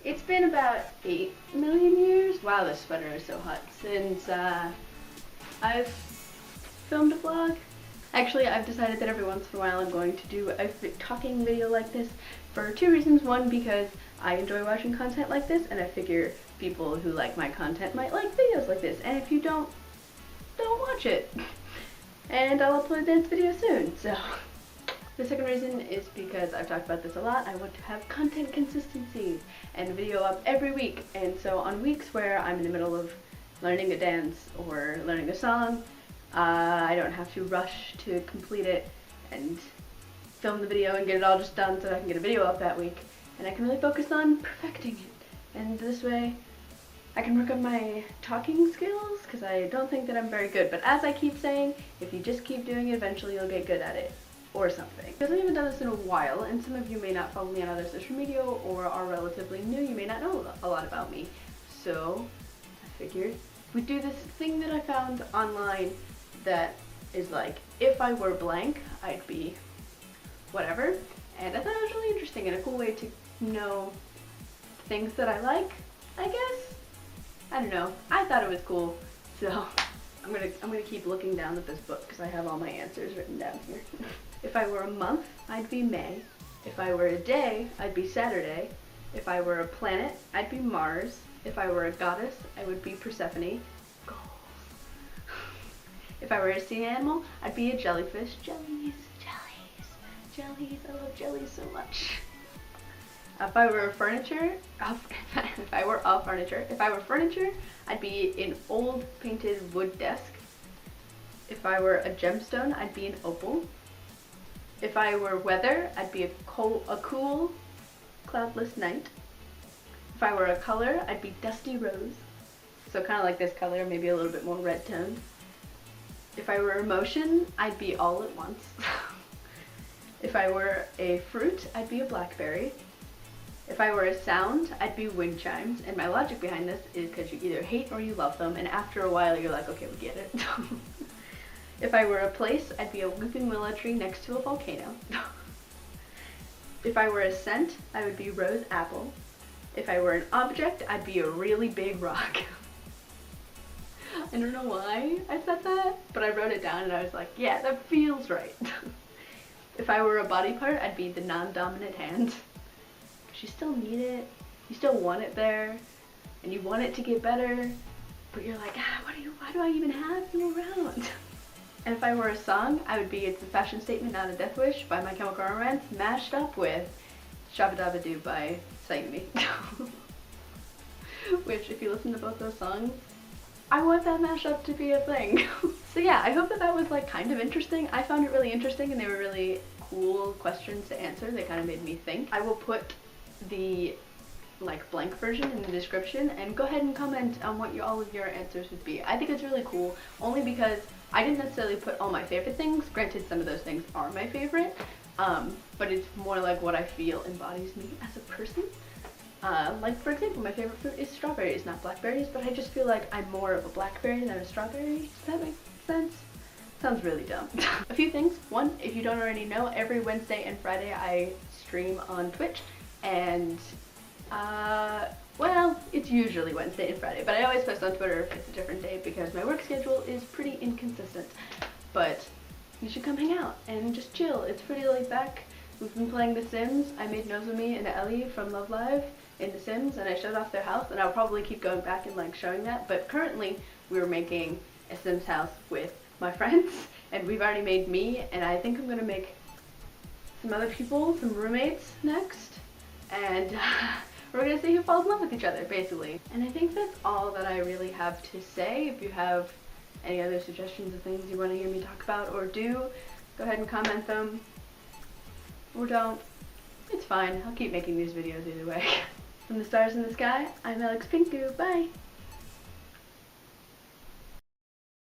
It's been about 8 million years. Wow, this sweater is so hot. Since I've filmed a vlog. Actually, I've decided that every once in a while I'm going to do a talking video like this for 2 reasons. One, because I enjoy watching content like this, and I figure people who like my content might like videos like this. And if you don't watch it. And I'll upload this video soon, so. The second reason is because I've talked about this a lot. I want to have content consistency and video up every week. And so on weeks where I'm in the middle of learning a dance or learning a song, I don't have to rush to complete it and film the video and get it all just done so I can get a video up that week. And I can really focus on perfecting it. And this way I can work on my talking skills, because I don't think that I'm very good. But as I keep saying, if you just keep doing it, eventually you'll get good at it. Or something. Because I haven't done this in a while, and some of you may not follow me on other social media or are relatively new, you may not know a lot about me. So I figured we'd do this thing that I found online that is like, if I were blank, I'd be whatever. And I thought it was really interesting and a cool way to know things that I like, I guess. I don't know. I thought it was cool, so I'm gonna keep looking down at this book because I have all my answers written down here. If I were a month, I'd be May. If I were a day, I'd be Saturday. If I were a planet, I'd be Mars. If I were a goddess, I would be Persephone. Goals. If I were a sea animal, I'd be a jellyfish. Jellies, jellies, jellies. I love jellies so much. If I were furniture, if I were furniture, I'd be an old painted wood desk. If I were a gemstone, I'd be an opal. If I were weather, I'd be a cool, cloudless night. If I were a color, I'd be dusty rose. So kind of like this color, maybe a little bit more red toned. If I were emotion, I'd be all at once. If I were a fruit, I'd be a blackberry. If I were a sound, I'd be wind chimes. And my logic behind this is because you either hate or you love them, and after a while you're like, okay, we get it. If I were a place, I'd be a weeping willow tree next to a volcano. If I were a scent, I would be rose apple. If I were an object, I'd be a really big rock. I don't know why I said that, but I wrote it down and I was like, yeah, that feels right. If I were a body part, I'd be the non-dominant hand. Because you still need it, you still want it there, and you want it to get better, but you're like, why do I even have you around? And if I were a song, I would be It's a Fashion Statement, Not a Death Wish by My Chemical Romance, mashed up with Shabba Dabba Doo by Sayumi. Which, if you listen to both those songs, I want that mashup to be a thing. So yeah, I hope that was like kind of interesting. I found it really interesting and they were really cool questions to answer. They kind of made me think. I will put the like blank version in the description and go ahead and comment on what all of your answers would be. I think it's really cool, only because I didn't necessarily put all my favorite things. Granted, some of those things are my favorite, but it's more like what I feel embodies me as a person. Like for example, my favorite fruit is strawberries, not blackberries, but I just feel like I'm more of a blackberry than a strawberry. Does that make sense? Sounds really dumb. A few things. One, if you don't already know, every Wednesday and Friday I stream on Twitch, and well, it's usually Wednesday and Friday, but I always post on Twitter if it's a different day because my work schedule is pretty inconsistent. But you should come hang out and just chill. It's pretty laid back. We've been playing The Sims. I made Nozomi and Ellie from Love Live in The Sims, and I showed off their house, and I'll probably keep going back and like showing that. But currently, we're making a Sims house with my friends, and we've already made me, and I think I'm gonna make some other people, some roommates next, and we're gonna see who falls in love with each other, basically. And I think that's all that I really have to say. If you have any other suggestions of things you want to hear me talk about or do, go ahead and comment them. Or don't. It's fine. I'll keep making these videos either way. From the stars in the sky, I'm Alex Pinku. Bye!